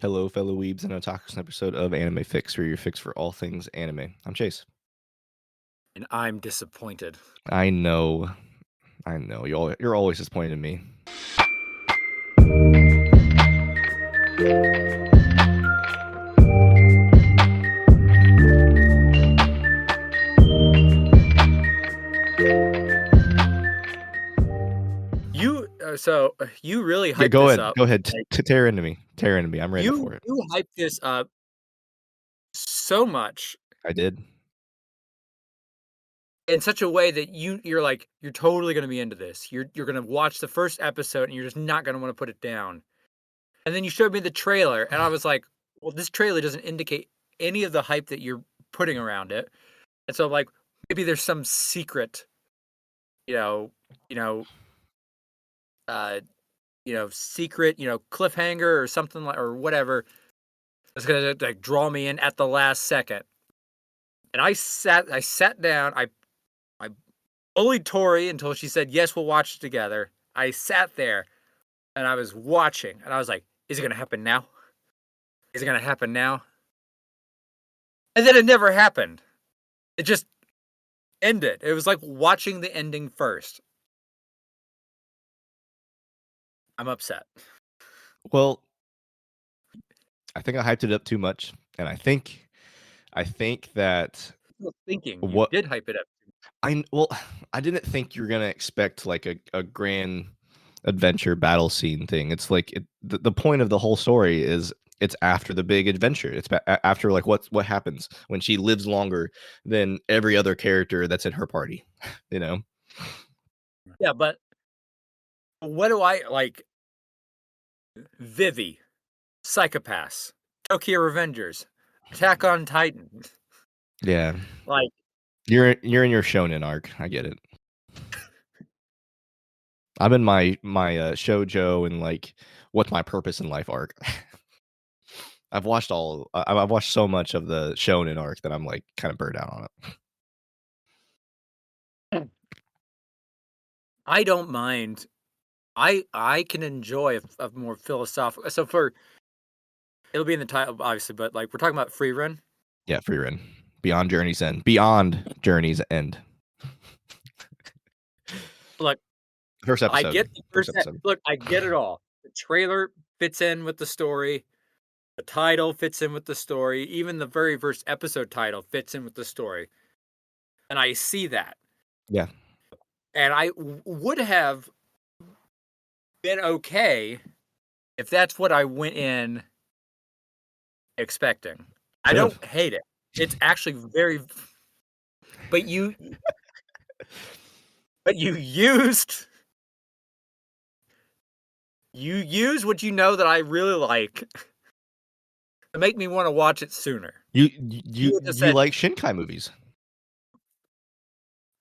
Hello, fellow weebs and otakus, an episode of Anime Fix, where your fix for all things anime. I'm Chase. And I'm disappointed. I know, you're always disappointed in me. You really Yeah, hyped go this ahead, up. go ahead, Like tear into me, tear into me. I'm ready you for it. you hyped this up so much I did. in such a way that you're like, you're totally gonna be into this. You're gonna watch the first episode and you're just not gonna want to put it down. And then you showed me the trailer, and I was like, well, this trailer doesn't indicate any of the hype that you're putting around it. And so I'm like, maybe there's some secret, you know, you know, uh, secret, cliffhanger or something like or whatever. It's gonna like draw me in at the last second. And I sat down, I bullied Tori until she said, yes, we'll watch it together. I sat there and I was watching and I was like, is it gonna happen now? Is it gonna happen now? And then it never happened. It just ended. It was like watching the ending first. I'm upset. Well, I think I hyped it up too much, and I think that Well, thinking you what did hype it up. well, I didn't think you were gonna expect like a grand adventure battle scene thing. It's like the point of the whole story is it's after the big adventure. It's after like what happens when she lives longer than every other character that's in her party. You know? Yeah, but what do I like? Vivi, Psychopaths, Tokyo Revengers, Attack on Titan. Yeah. Like, You're in your shonen arc. I get it. I'm in my shoujo and like what's my purpose in life arc. I've watched so much of the shonen arc that I'm like kind of burnt out on it. I don't mind. I can enjoy a more philosophical. So for it'll be in the title, obviously, but like we're talking about Frieren. Yeah, Frieren. Beyond Journey's End. Beyond Journey's End. Look, First I episode. get the First first. episode. Look, I get it all. The trailer fits in with the story. The title fits in with the story. Even the very first episode title fits in with the story, and I see that. Yeah. And I would have been okay if that's what I went in expecting. I Could don't have. hate it. It's actually very. But you use what you know that I really like to make me want to watch it sooner. You just You said like Shinkai movies.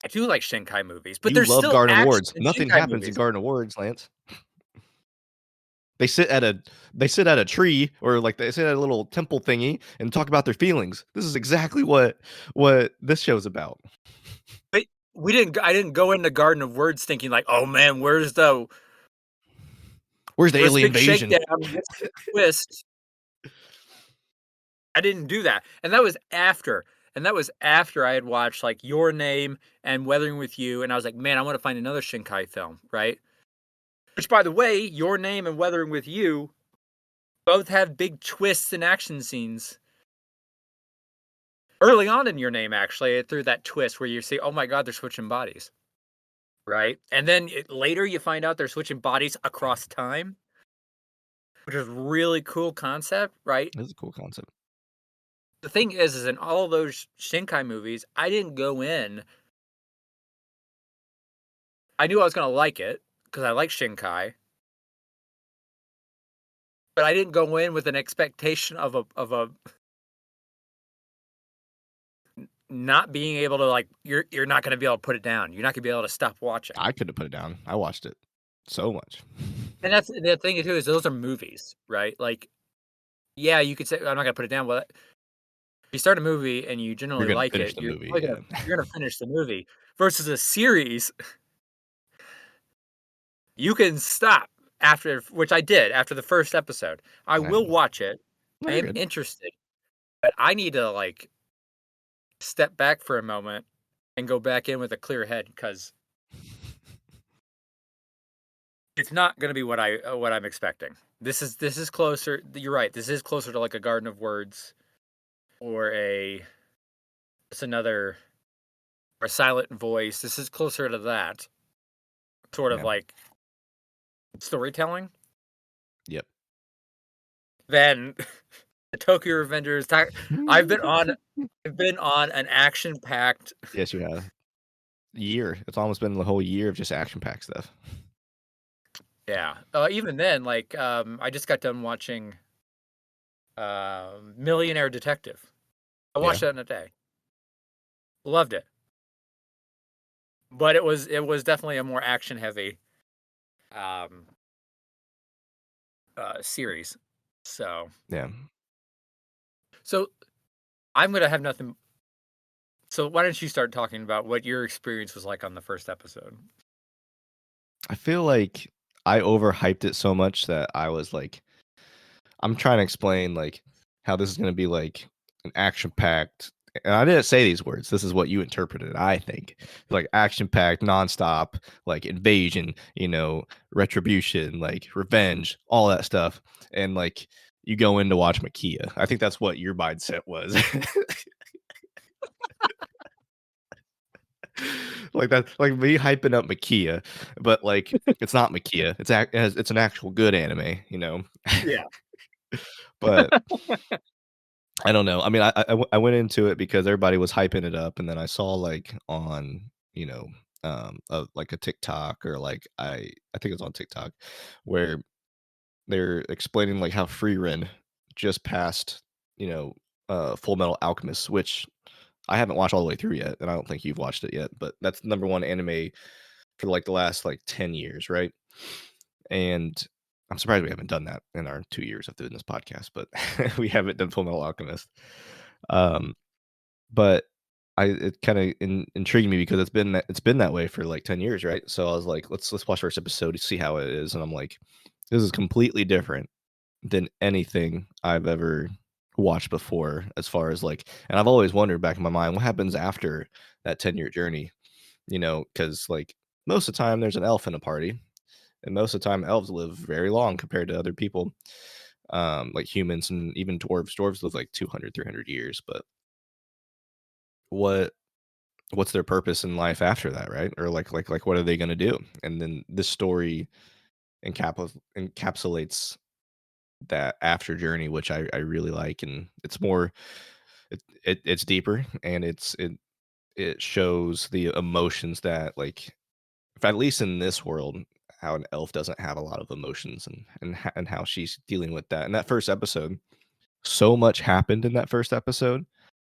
I do like Shinkai movies, but You there's love still Garden action Awards. in Nothing Shinkai happens in movies. Garden Awards, Lance. They sit at a tree or like they sit at a little temple thingy and talk about their feelings. This is exactly what this show's about. But we didn't. I didn't go into Garden of Words thinking like, oh man, Where's the where's the alien big invasion? shakedown? What's the twist? I didn't do that, and that was after. And that was after I had watched like Your Name and Weathering with You, and I was like, man, I want to find another Shinkai film, right? Which, by the way, Your Name and Weathering with You both have big twists and action scenes. Early on in Your Name, actually, through that twist where you see, oh my god, they're switching bodies, right? And then later you find out they're switching bodies across time, which is really cool concept, right? This is a cool concept. The thing is in all those Shinkai movies, I didn't go in. I knew I was going to like it because I like Shinkai, but I didn't go in with an expectation of a not being able to like you're not going to be able to put it down. You're not going to be able to stop watching. I couldn't put it down. I watched it so much. And that's the thing too is those are movies, right? Like, yeah, you could say I'm not going to put it down. Well, if you start a movie and you You're generally gonna like finish it, the you're movie, probably yeah. you're gonna finish the movie. Versus a series, you can stop after, which I did after the first episode. I I will watch it. No, I you're am good. interested, but I need to like step back for a moment and go back in with a clear head because it's not going to be what I'm expecting. This is closer. You're right. This is closer to like a Garden of Words or a it's another or a Silent Voice. This is closer to that sort of Yeah. like storytelling Yep. than the Tokyo Revengers. I've been on I've been on an action packed. Yes, you have. Year. It's almost been the whole year of just action-packed stuff. Yeah. Even then, like I just got done watching Millionaire Detective. I Yeah. watched that in a day. Loved it. But it was definitely a more action heavy um series. So Yeah. so I'm gonna have nothing. So why don't you start talking about what your experience was like on the first episode? I feel like I overhyped it so much that I was like I'm trying to explain like how this is going to be like an action packed. And I didn't say these words. This is what you interpreted. I think like action packed, nonstop, like invasion, retribution, like revenge, all that stuff. And like you go in to watch Makia. I think that's what your mindset was. Like that, like me hyping up Makia, but like it's not Makia. It's an actual good anime. Yeah. But I don't know. I mean, I went into it because everybody was hyping it up, and then I saw like on like a TikTok or like I think it's on TikTok where they're explaining like how Frieren just passed Full Metal Alchemist, which I haven't watched all the way through yet, and I don't think you've watched it yet, but that's the number one anime for like the last like 10 years, right? And I'm surprised we haven't done that in our 2 years of doing this podcast, but we haven't done Full Metal Alchemist. Um, but it kind of intrigued me because it's been that way for like 10 years, right? So I was like, let's watch first episode to see how it is, and I'm like, this is completely different than anything I've ever watched before, as far as like, and I've always wondered back in my mind what happens after that 10-year journey, because like most of the time there's an elf in a party, and most of the time elves live very long compared to other people, like humans and even dwarves. Dwarves live like 200, 300 years, but what what's their purpose in life after that, right? Or like what are they going to do? And then this story encapsulates that after journey, which I really like, and it's more it's deeper, and it shows the emotions that like if at least in this world how an elf doesn't have a lot of emotions, and how she's dealing with that in that first episode. So much happened in that first episode,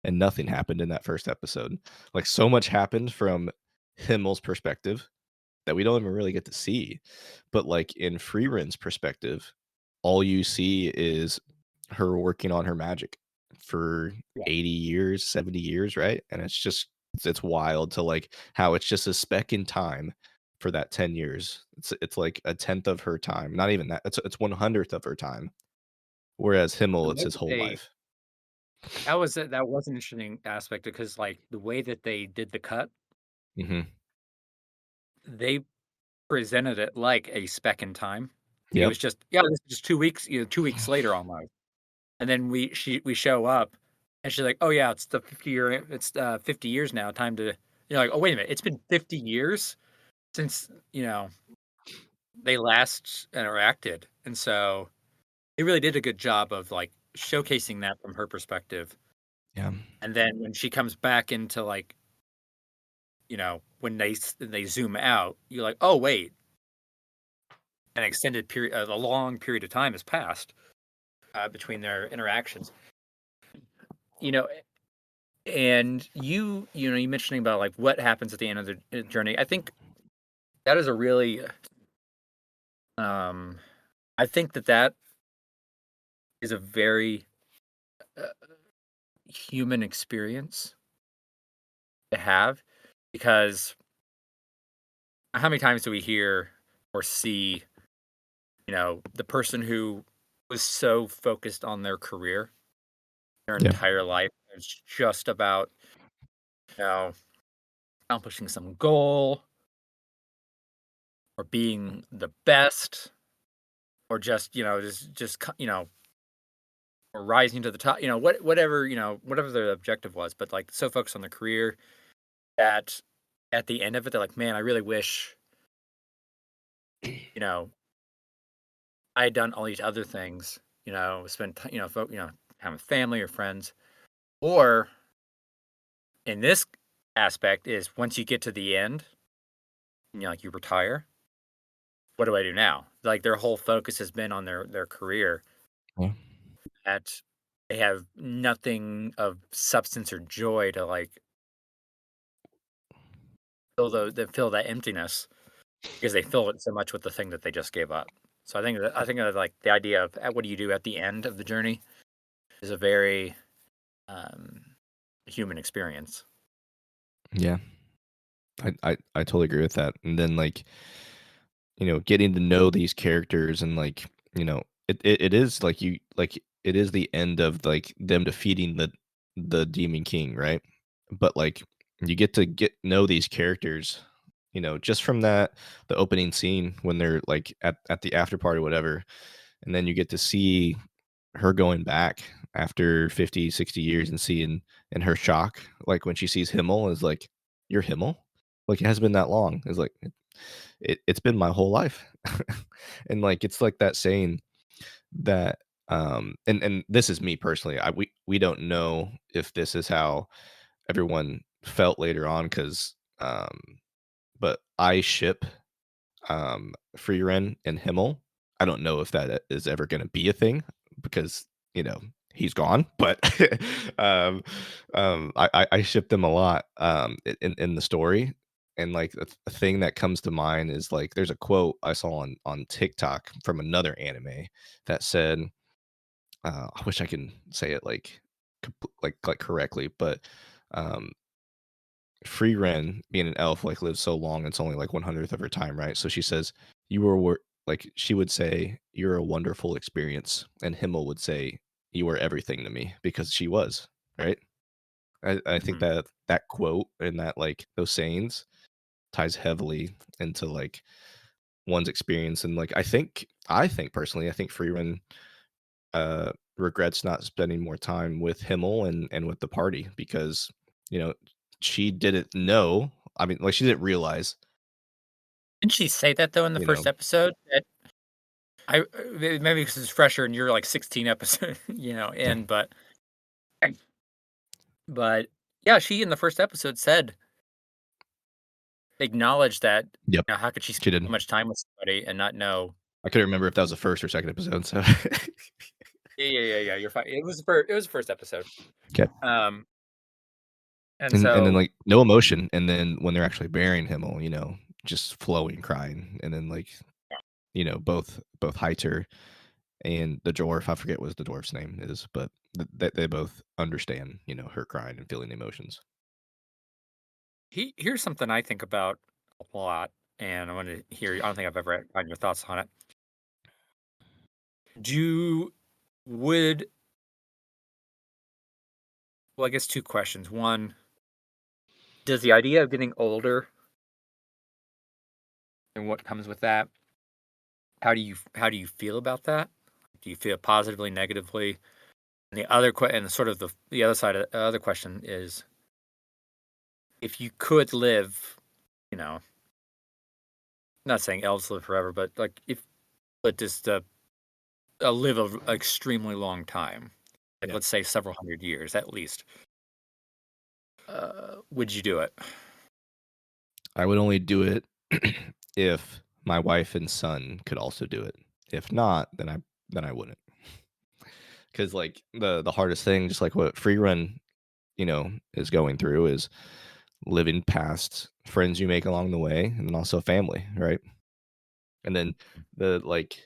and nothing happened in that first episode. Like so much happened from Himmel's perspective that we don't even really get to see. But like in Freeren's perspective, all you see is her working on her magic for Yeah. 80 years, 70 years, right? And it's wild to like how it's just a speck in time for that 10 years. It's like a tenth of her time. Not even that. It's 100th of her time. Whereas The Himmel, it's way his that whole they life. that was an interesting aspect because like the way that they did the cut, Mhm. they presented it like a speck in time. Like it Yep. was just yeah, this is just 2 weeks, 2 weeks later almost. And then we show up and she's like, "Oh yeah, it's the 50 years now. Time to." You're like, "Oh wait a minute, it's been 50 years since they last interacted," and so they really did a good job of like showcasing that from her perspective. Yeah. And then when she comes back into like when they zoom out, you're like, "Oh wait, an extended period, a long period of time has passed between their interactions." You know, and you mentioning about like what happens at the end of the journey. I think that is a really um I think that is a very uh, human experience to have because how many times do we hear or see the person who was so focused on their career, their Yeah. entire life. It's just about, you know, accomplishing some goal or being the best or just, or rising to the top, whatever, whatever their objective was, but like so focused on the career that at the end of it, they're like, man, I really wish, you know, I had done all these other things, spend, time with family or friends. Or in this aspect is once you get to the end, like you retire, what do I do now? Like their whole focus has been on their career Yeah. that they have nothing of substance or joy to like fill that emptiness because they fill it so much with the thing that they just gave up. So I think that like the idea of what do you do at the end of the journey is a very um, human experience. Yeah. I totally agree with that. And then like, getting to know these characters and like, it is like it is the end of like them defeating the Demon King, right? But like you get to get know these characters, just from the opening scene when they're like at the after party, whatever, and then you get to see her going back after 50, 60 years and seeing and her shock, like when she sees Himmel is like, "You're Himmel?" Like it hasn't been that long. It's like it's been my whole life. And like it's like that saying that and this is me personally. We don't know if this is how everyone felt later on cuz but I ship Frieren and Himmel. I don't know if that is ever going to be a thing because he's gone, but um, I ship them a lot in the story. And like a thing that comes to mind is like there's a quote I saw on TikTok from another anime that said, I wish I can say it like like correctly, but um, Free Ren, being an elf, like, lives so long, it's only, like, 1/100th of her time, right? So she says, "You were like, she would say, "You're a wonderful experience," and Himmel would say, "You were everything to me," because she was, right? I think Mhm. that that quote and that, like, those sayings ties heavily into, like, one's experience, and, like, I think personally, I think Frieren, regrets not spending more time with Himmel and with the party because, you know, she didn't know. I mean, like, she didn't realize, Didn't she say that though in the you know first episode? That maybe because it's fresher and you're like 16 episodes, Yeah. in, but yeah, she in the first episode said acknowledged that, Yep, how could she spend she did. so much time with somebody and not know. I couldn't remember if that was the 1st or 2nd episode, so Yeah, yeah, yeah, yeah, you're fine. It was the first episode. 'kay. Um, and And then, so like, no emotion, and then when they're actually burying Himmel, just flowing, crying, and then, like, both Heiter and the dwarf, I forget what the dwarf's name is, but they both understand, her crying and feeling emotions. here's something I think about a lot, and I want to hear. I don't think I've ever gotten your thoughts on it. Do you would well, I guess two questions. One, does the idea of getting older and what comes with that, how do you feel about that? Do you feel positively, negatively? And and sort of the other side of the other question is, if you could live, you know, not saying elves live forever, but like if but just live a extremely long time, like Yeah. let's say several hundred years at least, would you do it? I would only do it if my wife and son could also do it. If not, then I wouldn't. Because like the hardest thing, just like what free run, is going through is living past friends you make along the way and then also family, right? And then the like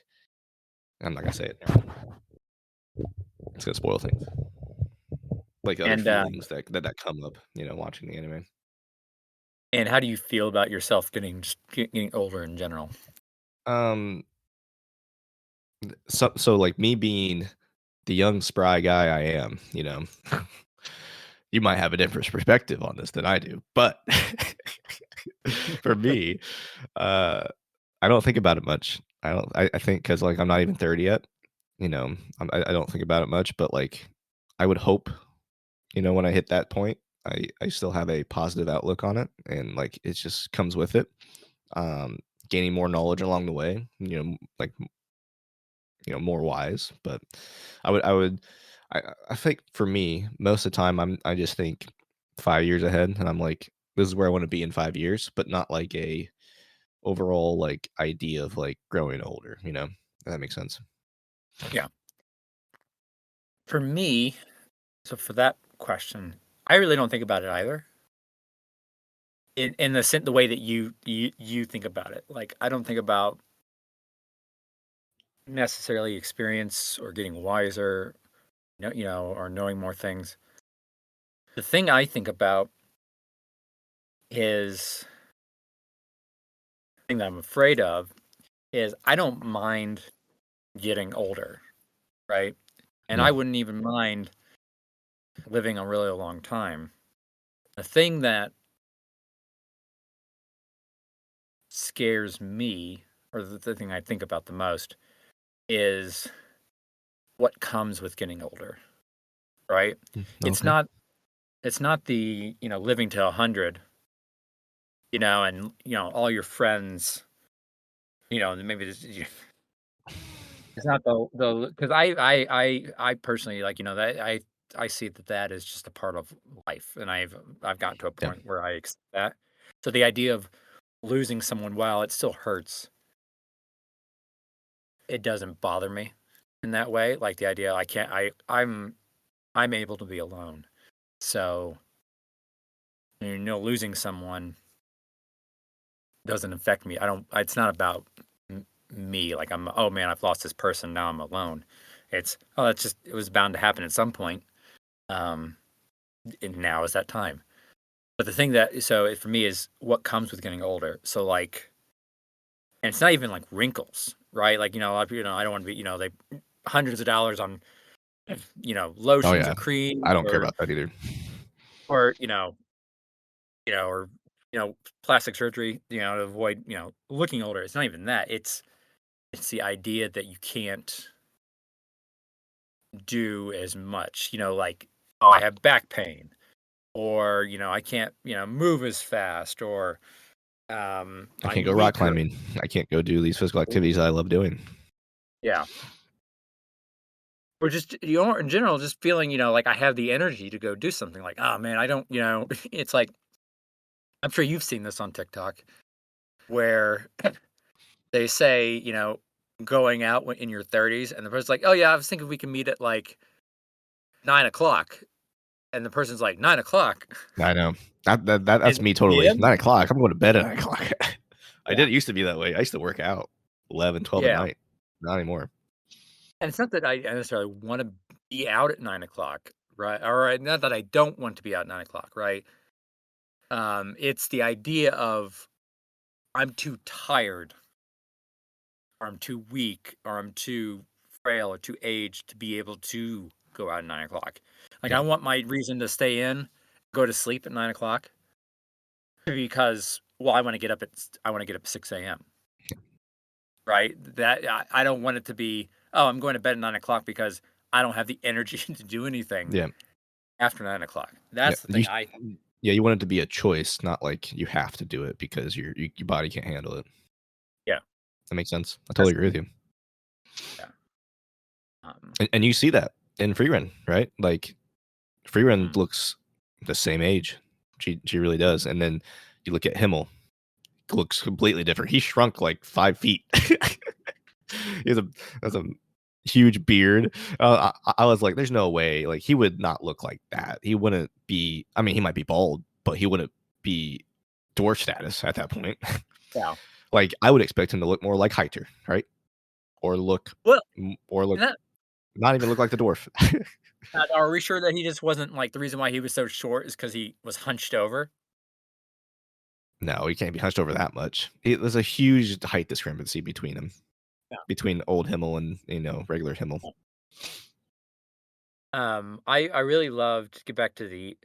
I'm not gonna say it. It's gonna spoil things. Like other And feelings that come up, watching the anime. and how do you feel about yourself getting older in general? Um so like me being the young spry guy I am, you might have a different perspective on this than I do, but for me, uh, I don't think about it much. I think because like I'm not even 30 yet, I don't think about it much, but like I would hope, when I hit that point, I still have a positive outlook on it, and like it just comes with it. Um, Gaining more knowledge along the way, like more wise. But I would I think for me, most of the time I just think 5 years ahead, and I'm like, this is where I want to be in 5 years, but not like a overall like idea of like growing older. If that makes sense. Yeah. For me, so for that question, I really don't think about it either. In the way that you think about it. Like I don't think about necessarily experience or getting wiser, or knowing more things. The thing I think about is the thing that I'm afraid of is I don't mind getting older, right? And Yeah. I wouldn't even mind living a really long time. The thing that scares me, or the thing I think about the most, is what comes with getting older, right? It's Okay. not it's not the, living to 100, and, all your friends, maybe this it's not the because I personally, like, that I see that as just a part of life, and I've gotten to a Yeah. point where I accept that. So the idea of losing someone, while it still hurts, it doesn't bother me in that way. Like the idea I can't I'm able to be alone. So, losing someone doesn't affect me. I don't it's not about me, like oh man, I've lost this person, now I'm alone. It's oh, that's just it was bound to happen at some point. Um and now is that time. But the thing that for me is what comes with getting older. So like and it's not even like wrinkles, right? Like, a lot of people, I don't want to be, they hundreds of dollars on Oh lotions or yeah. I creams don't care about that either. or or plastic surgery, to avoid, looking older. It's not even that. It's the idea that you can't do as much, like, oh, I have back pain, or, I can't, move as fast, or I can't go I'm rock weaker. climbing. I can't go do these physical activities that I love doing. Yeah. Or just, in general, just feeling, like I have the energy to go do something like, oh man, I don't, it's like, I'm sure you've seen this on TikTok where they say, going out in your 30s, and the person's like, oh yeah, I was thinking we can meet at like 9 o'clock. And the person's like, 9 o'clock I know. in That's the me totally. PM? 9 o'clock. I'm going to bed at 9 o'clock. I Yeah. did. It used to be that way. I used to work out 11, 12 at Yeah. night. Not anymore. And it's not that I necessarily want to be out at 9 o'clock, right? All right. Not that I don't want to be out at 9 o'clock, right? It's the idea of I'm too tired, or I'm too weak, or I'm too frail or too aged to be able to go out at 9 o'clock. Like Yeah. I want my reason to stay in, go to sleep at 9 o'clock because well, I want to get up at 6 a.m. Right? That I don't want it to be, oh, I'm going to bed at 9 o'clock because I don't have the energy to do anything Yeah. after 9 o'clock. Yeah. That's the thing I Yeah. You want it to be a choice, not like you have to do it because your body can't handle it. yeah, That makes sense. I totally that's agree with you. yeah. Um, And you see that in Frieren, right? Like Frieren mhm. looks the same age. She really does. And then you look at Himmel, looks completely different. He shrunk like 5 feet. He has a huge beard. I was like, there's no way. Like he would not look like that. He wouldn't be. I mean, he might be bald, but he wouldn't be dwarf status at that point. Yeah. Like I would expect him to look more like Heiter, right? Or Well, or look and that not even look like the dwarf. are we sure that he just wasn't like the reason why he was so short is because he was hunched over? No, he can't be hunched over that much. There's a huge height discrepancy between them. between old Himmel and regular Himmel. I really loved to get back to the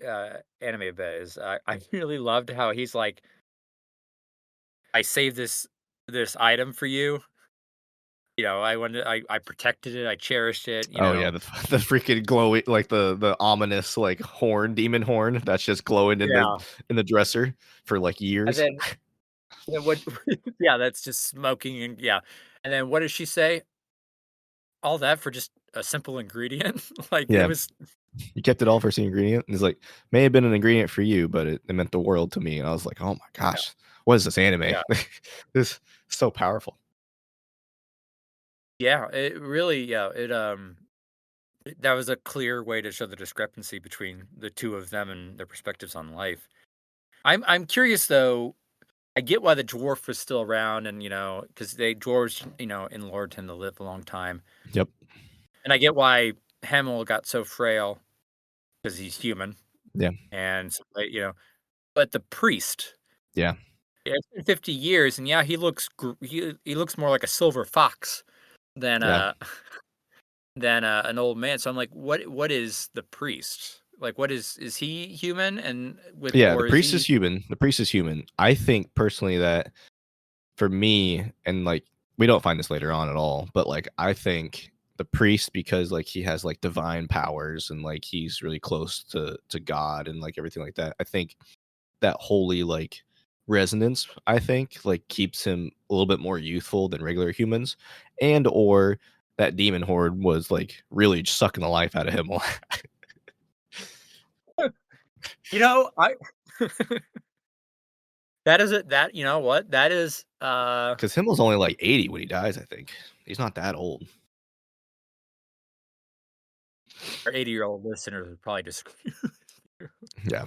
anime a bit. Is I really loved how he's like, I saved this item for you. I protected it, I cherished it. Oh yeah, the freaking glowing, like the ominous like demon horn that's just glowing Yeah, in the dresser for like and years. then what? Yeah, that's just smoking and yeah. And then what does she say? All that for just a simple ingredient? Like it Yeah, was. you kept it all for the ingredient. And it's like may have been an ingredient for you, but it meant the world to me. And I was like, oh my Yeah, gosh, what is this anime? yeah, This is so powerful. yeah. It really, yeah. That was a clear way to show the discrepancy between the two of them and their perspectives on life. I'm curious though. I get why the dwarf was still around, and because they dwarves, in lore tend to live a long time, Yep. and I get why Hemel got so frail because he's human, Yeah. and but the priest, Yeah. yeah, it's been 50 years, and yeah, he looks more like a silver fox than Yeah. an old man. So I'm like, what is the priest? Like, what is he human and with Yeah. The or is priest is he? human. The priest is human. I think personally that for me, and like we don't find this later on at all, but like I think the priest, because like he has like divine powers and like he's really close to God and like everything like that. I think that holy like resonance, I think, like keeps him a little bit more youthful than regular humans, and or that demon horde was like really sucking the life out of him. I that is it. That what that is. Because Himmel's only like 80 when he dies. I think he's not that old. Our 80-year-old listeners would probably disagree. Yeah,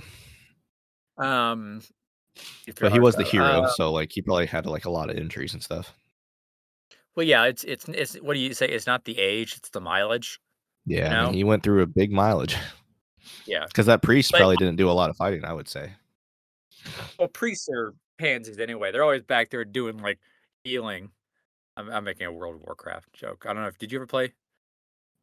Um, if you're but he was the hardcore. hero, so like he probably had like a lot of injuries and stuff. Well, yeah, it's what do you say? It's not the age, it's the mileage, you Yeah, I mean know? he went through a big mileage Yeah. because that priest But probably didn't do a lot of fighting. I would say. well, priests are pansies anyway. They're always back there doing like healing. I'm making a World of Warcraft joke. I don't know if did you ever play?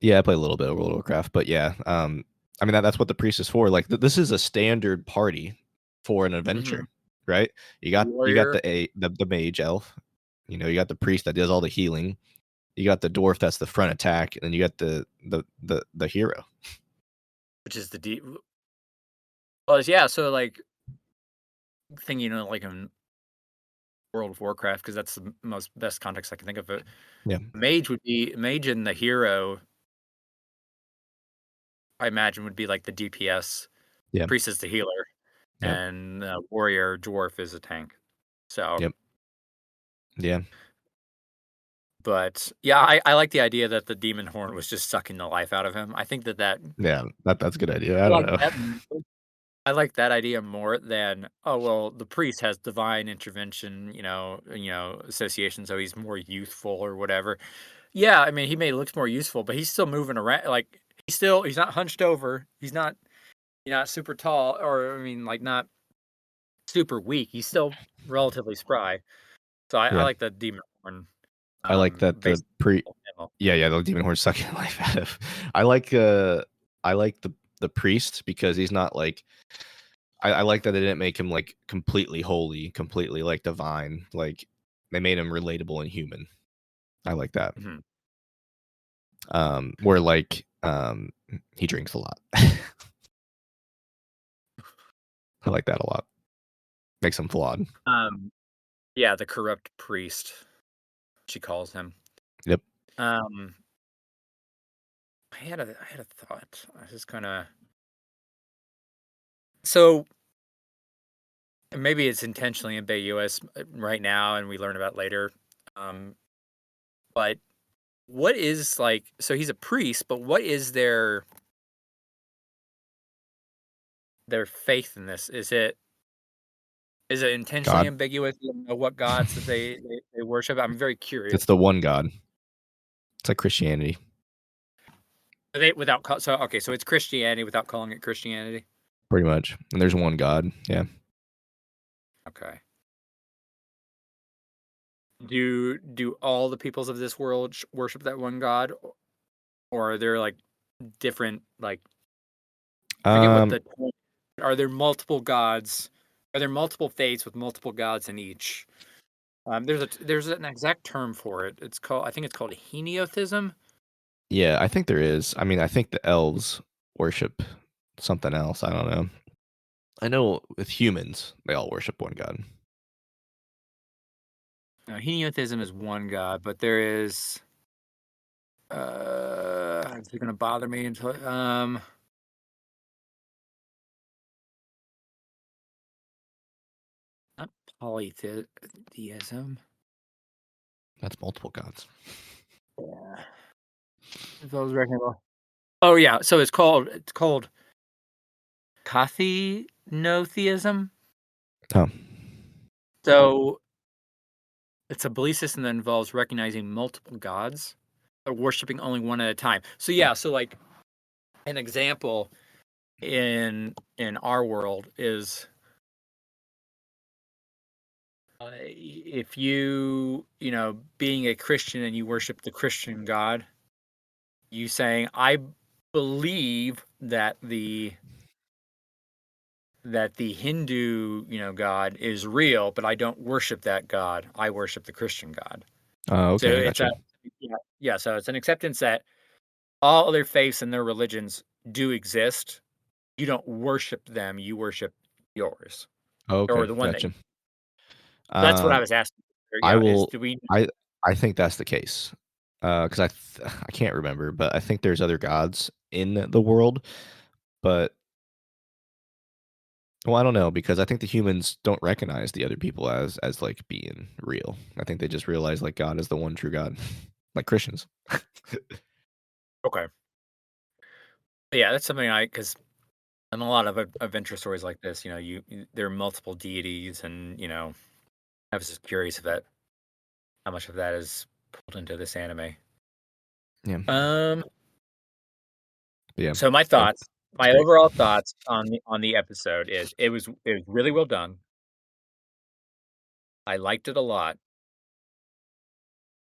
Yeah, I play a little bit of World of Warcraft, but yeah, I mean that's what the priest is for. Like this is a standard party for an Hmm. adventure, right? You got Warrior, the mage elf, you got the priest that does all the healing. You got the dwarf that's the front attack, and then you got the hero. which is the deep. Well, yeah. So like thing, like in World of Warcraft, because that's the most best context I can think of it. Yeah, Mage and the hero. I imagine would be like the DPS. yeah, Priest is the healer, yep, and warrior dwarf is a tank. So, yep, yeah, but yeah, I like the idea that the demon horn was just sucking the life out of him. I think that yeah. That's a good idea. I I don't like know. that. I like that idea more than oh well, the priest has divine intervention, association, so he's more youthful or whatever. Yeah, I mean, he may looks more useful, but he's still moving around. Like he's not hunched over. He's not super tall, or I mean, like not super weak. He's still relatively spry. So I Yeah, like the demon horn, I like that the based pre. on ammo. Yeah, yeah, the demon horse sucking life out of. I like the priest because he's not like I like that they didn't make him like completely holy, completely like divine. Like they made him relatable and human. I like that. Mhm. Where like he drinks a lot. I like that a lot. Makes him flawed. Um, yeah, the corrupt priest, she calls him. Yep. Um, I had a thought. I was just kinda so maybe it's intentionally ambiguous right now, and we learn about it later. Um, but what is like? So he's a priest, but what is their faith in this? Is it intentionally God. ambiguous? You don't know what gods that they worship. I'm very curious. It's the one God. It's like Christianity, They without so okay, so it's Christianity without calling it Christianity. pretty much. And there's one God. Yeah. Okay. Do all the peoples of this world worship that one god, or are there like different like I forget what Um, the are there multiple gods? Are there multiple faiths with multiple gods in each? There's an exact term for it. It's called I think it's called henotheism. yeah, I think there is. I mean, I think the elves worship something else. I don't know. I know with humans, they all worship one god. Henotheism is one god, but there is is it gonna bother me until not polytheism. That's multiple gods. Yeah. If I was reckoning. Oh yeah, so it's called Kathenotheism. Oh, So it's a belief system that involves recognizing multiple gods or worshiping only one at a time. So yeah, so like an example in our world is if you know being a Christian and you worship the Christian God, you saying I believe that the Hindu, God is real, but I don't worship that God. I worship the Christian God. So okay, I it's a gotcha. yeah, so it's an acceptance that all other faiths and their religions do exist. You don't worship them, you worship yours Okay, or the one that gotcha. that's what I Um, was asking. I Yeah, is will. do we I I think that's the case. Because I can't remember, but I think there's other gods in the world, but well, I don't know because I think the humans don't recognize the other people as like being real. I think they just realize like God is the one true God, like Christians. okay. Yeah, that's something I because in a lot of adventure stories like this, there are multiple deities, and I was just curious if that how much of that is pulled into this anime. Yeah, Um, yeah, so my it's, thoughts, it's my great. overall thoughts on the episode is it was really well done. I liked it a lot.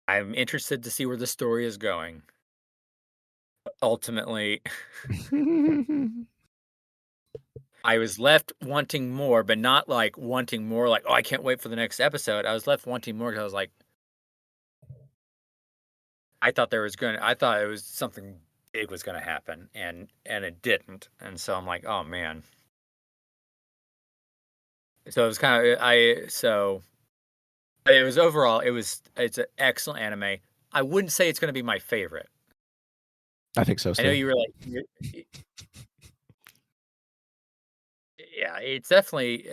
I'm interested to see where the story is going. Ultimately, I was left wanting more, but not like wanting more like, "Oh, I can't wait for the next episode." I was left wanting more because I was like, I thought it was something big was gonna happen, and it didn't, and so I'm like, "Oh, man." So it was kinda I so it was overall, it's an excellent anime. I wouldn't say it's gonna be my favorite. I think so I know still. you were like yeah, it's definitely,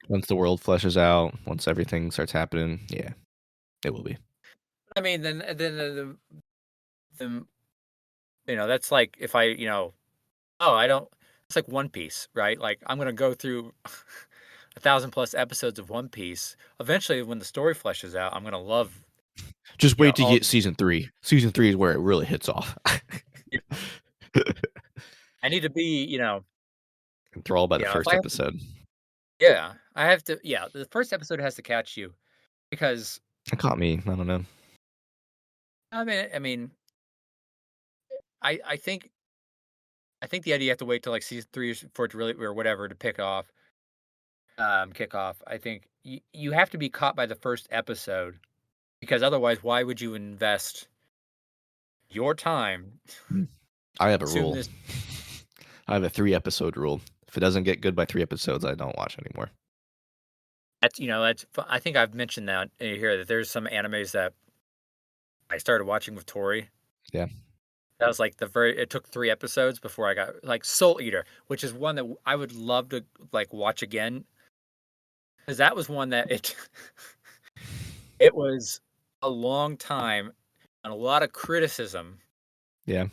Once the world fleshes out, once everything starts happening, yeah, it will be. I mean, then the that's like if oh, I don't it's like One Piece, right? Like, I'm gonna go through 1,000 plus episodes of One Piece. Eventually, when the story fleshes out, I'm gonna love, Just wait to all get the season 3. Season 3 is where it really hits off. yeah. I need to be, Enthralled by the if first I have to episode. yeah, I have to yeah, the first episode has to catch you because, It caught me. I don't know. I mean, I think the idea you have to wait till, like, season 3 for it to really or whatever to kick off. I think you have to be caught by the first episode because otherwise, why would you invest your time Mm. I have a consume rule. this I have a 3-episode rule. If it doesn't get good by 3 episodes, I don't watch anymore. I think I've mentioned that here that there's some animes that I started watching with Tori. Yeah. That was like it took 3 episodes before I got like Soul Eater, which is one that I would love to like watch again because that was one that it was a long time and a lot of criticism Yeah.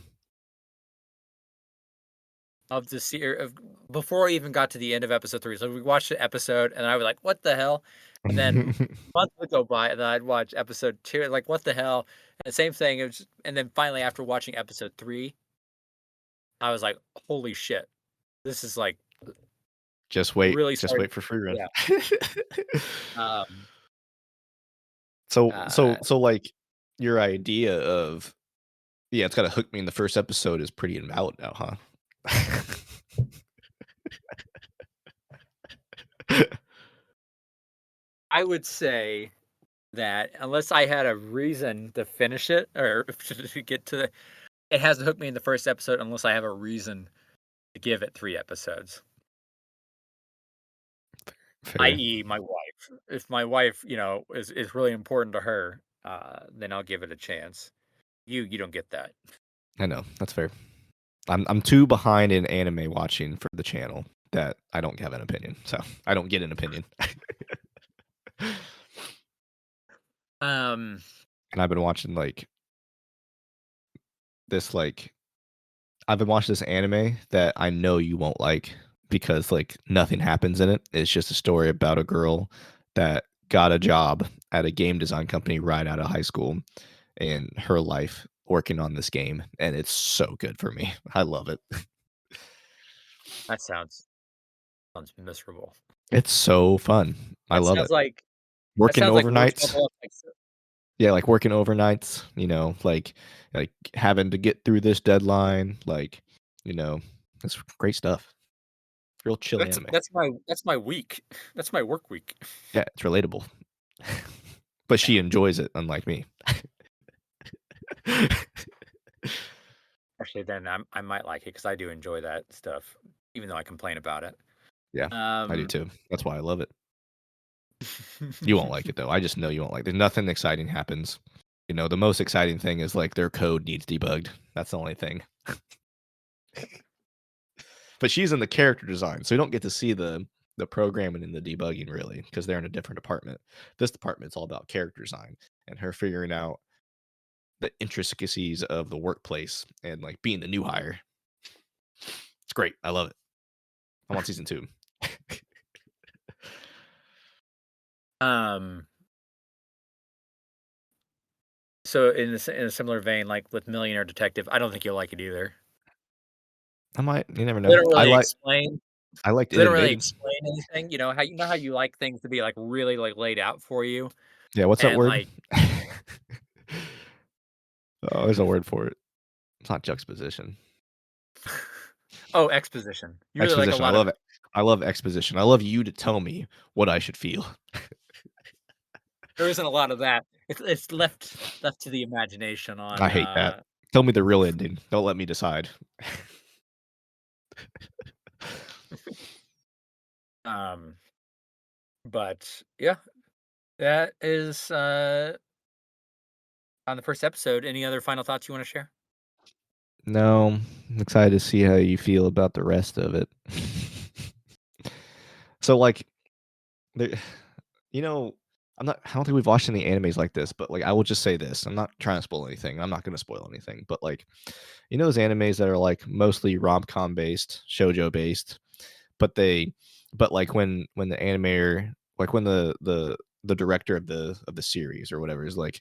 of the series of before I even got to the end of episode 3. So we watched the episode and I was like, "What the hell?" And then months would go by and then I'd watch episode 2 and like, "What the hell?" And the same thing, and then finally after watching episode 3, I was like, "Holy shit. This is like Just wait. really Just starting." wait for free run. Yeah. Um Uh, Like, your idea of, yeah, it's gotta hook me in the first episode is pretty invalid now, huh? I would say that unless I had a reason to finish it or to get to the it has to hook me in the first episode unless I have a reason to give it 3 episodes, Fair. i.e., my wife. If my wife, is really important to her, then I'll give it a chance. You don't get that. I know, that's fair. I'm too behind in anime watching for the channel that I don't have an opinion, so I don't get an opinion. Um, And I've been watching, like, this, like I've been watching this anime that I know you won't like because, like, nothing happens in it. It's just a story about a girl that got a job at a game design company right out of high school and her life working on this game, and it's so good for me. I love it. that sounds miserable. It's so fun. I That love sounds it. like that Working sounds like worst overnights. level of Yeah, like working overnights, like having to get through this deadline, like, you know, it's great stuff. Real chill that's anime. that's my week. That's my work week. Yeah, it's relatable. But she enjoys it, unlike me. Actually, then I might like it because I do enjoy that stuff, even though I complain about it. Yeah, I do Um, too. That's why I love it. You won't like it though. I just know you won't like it. Nothing exciting happens. The most exciting thing is like their code needs debugged. That's the only thing. But she's in the character design, so you don't get to see the programming and the debugging really because they're in a different department. This department's all about character design and her figuring out the intricacies of the workplace and like being the new hire. It's great. I love it. I'm on season 2. um, so in a similar vein, like with Millionaire Detective, I don't think you'll like it either. I might. You never They know. don't really explain I liked they It don't really Invaded. explain anything. How you like things to be like really like laid out for you, Yeah, what's that and word? like Oh, there's a word for it. It's not juxtaposition. oh, exposition. You really like a Exposition. I lot of love it. I love exposition. I love you to tell me what I should feel. there isn't a lot of that. It's left to the imagination I on hate that. Tell me the real ending. Don't let me decide. um but yeah, that is on the first episode. Any other final thoughts you want to share? No, I'm excited to see how you feel about the rest of it. So, like, there, you know, I don't think we've watched any animes like this, but like, I will just say this: I'm not trying to spoil anything. I'm not going to spoil anything, but like, those animes that are like mostly rom com based, shojo based, but like when the animator, like when the director of the series or whatever is like,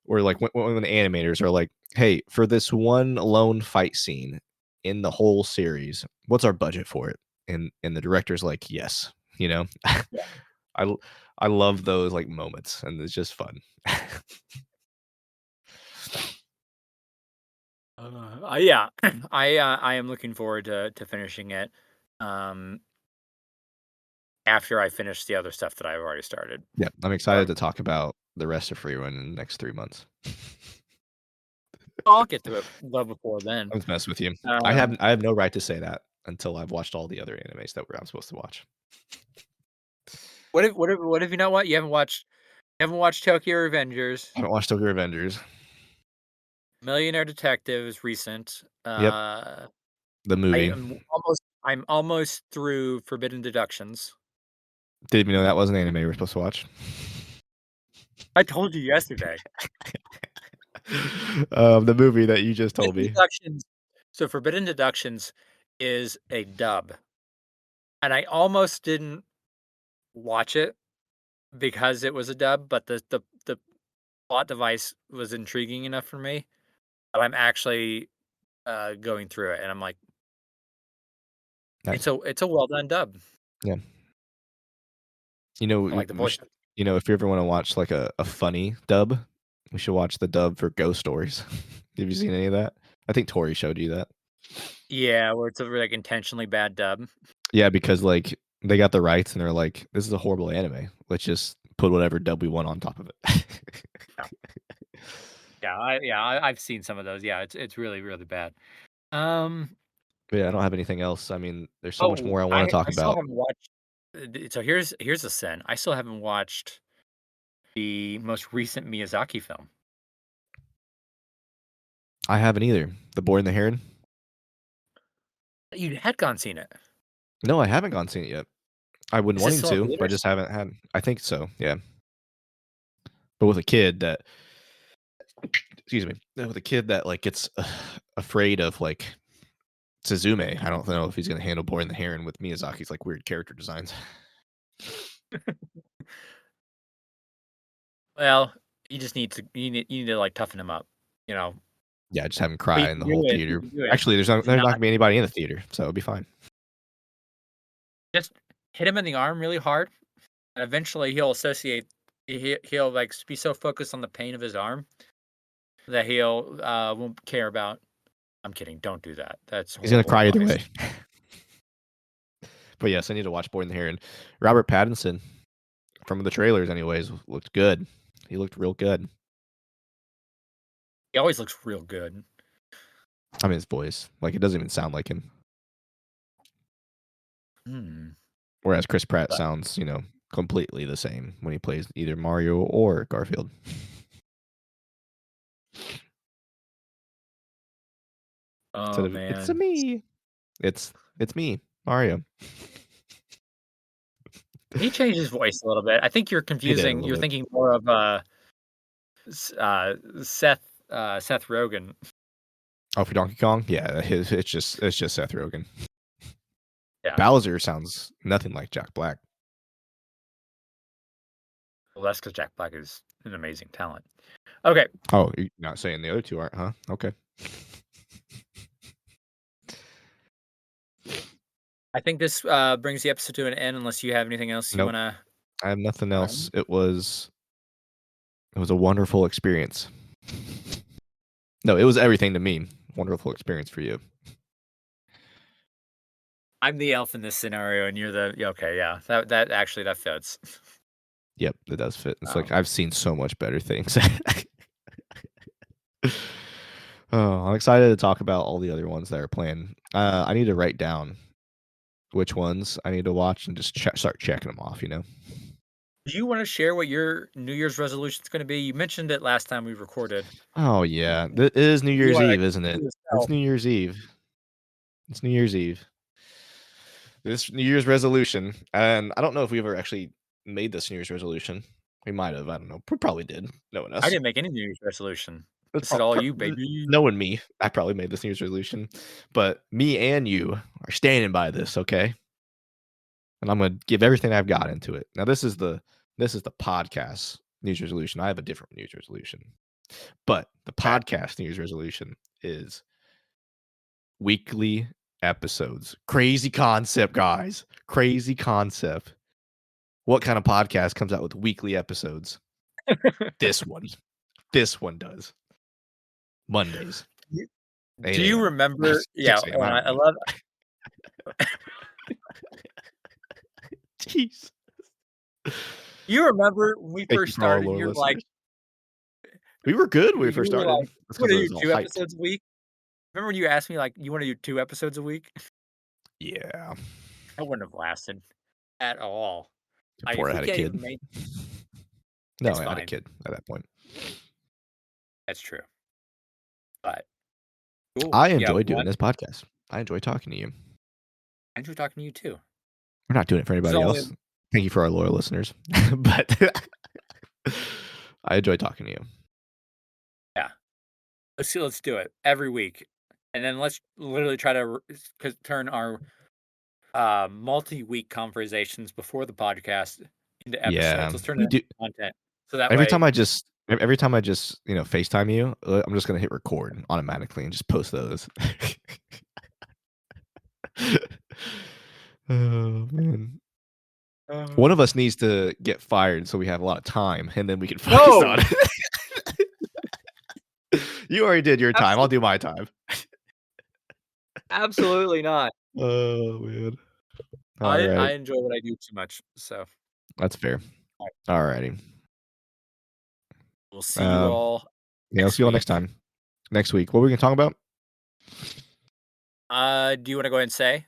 or like when the animators are like, hey, for this one lone fight scene in the whole series, what's our budget for it? And the director's like, yes, you know. Yeah. I l- I love those like moments, and it's just fun. Yeah, I am looking forward to finishing it. Um, after I finish the other stuff that I've already started. Yeah, I'm Or excited to talk about the rest of Frieren in the next 3 months. I'll get to it well before then. I'm just messing with you. Um, I have no right to say that until I've watched all the other animes that I'm supposed to watch. what if you know what? You haven't watched Tokyo Revengers, I haven't watched Tokyo Revengers. Millionaire Detective is recent. Yep, the movie. I'm almost through Forbidden Deductions. Didn't even know that was an anime we're supposed to watch. I told you yesterday. The movie that you just told Forbidden me. Deductions so Forbidden Deductions is a dub, and I almost didn't watch it because it was a dub, but the plot device was intriguing enough for me that I'm actually, going through it, and I'm like, Nice. it's a well done dub. Yeah. I like the voice. You know, if you ever wanna watch, like, a funny dub, we should watch the dub for Ghost Stories. Have you seen any of that? I think Tori showed you that. Yeah, where it's a, like, intentionally bad dub. Yeah, because, like, they got the rights and they're like, "This is a horrible anime. Let's just put whatever dub we want on top of it." Yeah. I've seen some of those. Yeah, it's really, really bad. But yeah, I don't have anything else. I mean, there's so much Oh, more I wanna talk I still about. haven't watched so here's a sin. I still haven't watched the most recent Miyazaki film. I haven't either. The Boy and the Heron? You had gone seen it. No, I haven't gone seen it yet. I've been Is this wanting still in to, but I theaters? just haven't had I think so, yeah. But with a kid that excuse me, with a kid that, like, gets afraid of, like, Suzume, I don't know if he's gonna handle Boy and the Heron with Miyazaki's, like, weird character designs. Well, you need to, like, toughen him up, you know? Yeah, just have him But you cry in can the do whole it, you theater. can do it. Actually, Do there's not not gonna be anybody in the theater, so it'll be fine. just hit him in the arm really hard, and eventually he'll, like, be so focused on the pain of his arm that he'll, won't care about I'm kidding, don't do that. That's He's gonna horrible cry either advice. way. But yes, I need to watch Boy and the Heron. Robert Pattinson, from the trailers anyways, looked good. He looked real good. He always looks real good. I mean, his voice, like, it doesn't even sound like him. Hmm, Whereas Chris Pratt but sounds, completely the same when he plays either Mario or Garfield. Instead oh, of "It's a man. me," it's me, Mario. He changed his voice a little bit. I think He did a little you're bit. thinking more of, S Seth Rogen. Oh, for Donkey Kong? Yeah, his it's just Seth Rogen. Yeah. Bowser sounds nothing like Jack Black. Well, that's because Jack Black is an amazing talent. Okay. Oh, you're not saying the other 2 aren't, huh? Okay. I think this, brings the episode to an end unless you have anything else you Nope, wanna I have nothing else. run. It was a wonderful experience. No, it was everything to me. Wonderful experience for you. I'm the elf in this scenario, and you're the yeah, okay, yeah. That actually that fits. Yep, it does fit. It's like Um, I've seen so much better things. Oh, I'm excited to talk about all the other ones that are planned. I need to write down which ones I need to watch and just start checking them off, you know? do you wanna share what your New Year's resolution is gonna be? You mentioned it last time we recorded. Oh, yeah. It is New You Year's wanna Eve, isn't keep to it? It's yourself. New Year's Eve. It's New Year's Eve. This New Year's resolution, and I don't know if we ever actually made this New Year's resolution. We might have. I don't know. We probably did. Knowing I us. didn't make any New Year's resolution. It's This is all you, baby. knowing me, I probably made this New Year's resolution, but me and you are standing by this, okay? And I'm gonna give everything I've got into it. Now, this is the podcast New Year's resolution. I have a different New Year's resolution, but the Okay. podcast New Year's resolution is weekly episodes. Crazy concept, guys. Crazy concept. What kind of podcast comes out with weekly episodes? This one. This one does. Mondays, You 8 do you AM. remember yeah, 6 AM, I I don't know. love Jeez. you remember when we Thank you first for all our started, loyal you're like listeners. We were good when we first you were started. like, That's "You because wanna I do was all 2 hyped. episodes a week?" Remember when you asked me, like, "You wanna do 2 episodes a week?" Yeah, That wouldn't have lasted at all. before If I we had a can't kid. even make No, it's I had a fine. kid at that point. That's true. But cool. I Yeah, enjoy doing what this podcast. I enjoy talking to you. I enjoy talking to you too. We're not doing it for There's anybody only else. Thank you for our loyal listeners, but I enjoy talking to you. yeah. Let's do it every week. And then let's literally try to turn our multi-week conversations before the podcast into episodes. Yeah, Let's turn it we into do. content. So that Every way time I just every time I just, FaceTime you, I'm just gonna hit record automatically and just post those. Oh, man. One of us needs to get fired so we have a lot of time, and then we can focus No! on it. You already did your time. I'll do my time. Absolutely not. Oh, man. I Alright. enjoy what I do too much, so, That's fair. alright, Alrighty. we'll see you Um, all yeah, I'll see next you all next week. time. Next week. What were we gonna talk about? Do you wanna go ahead and say?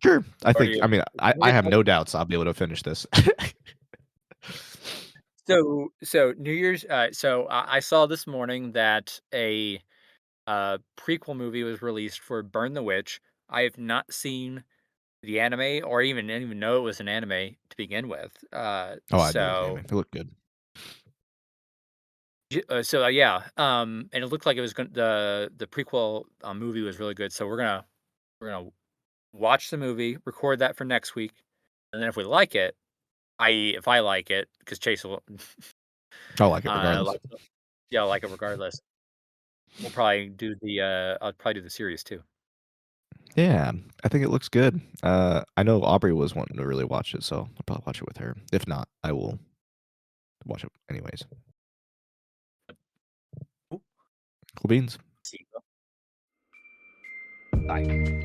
Sure. Or do you I mean, I New Year's have no doubts I'll be able to finish this. so New Year's, so I saw this morning that a, prequel movie was released for Burn the Witch. I have not seen the anime or even didn't even know it was an anime to begin with. Oh, I knew it was anime. It looked good. Yeah, and it looked like it was the prequel, movie was really good, so we're gonna watch the movie, record that for next week, and then if we like it, if I like it, because Chase will, I like it regardless. like yeah, I'll like it regardless. We'll probably do I'll probably do the series too. Yeah, I think it looks good. I know Aubrey was wanting to really watch it, so I'll probably watch it with her. If not, I will watch it anyways. Cool. Cool beans. See you. Bye.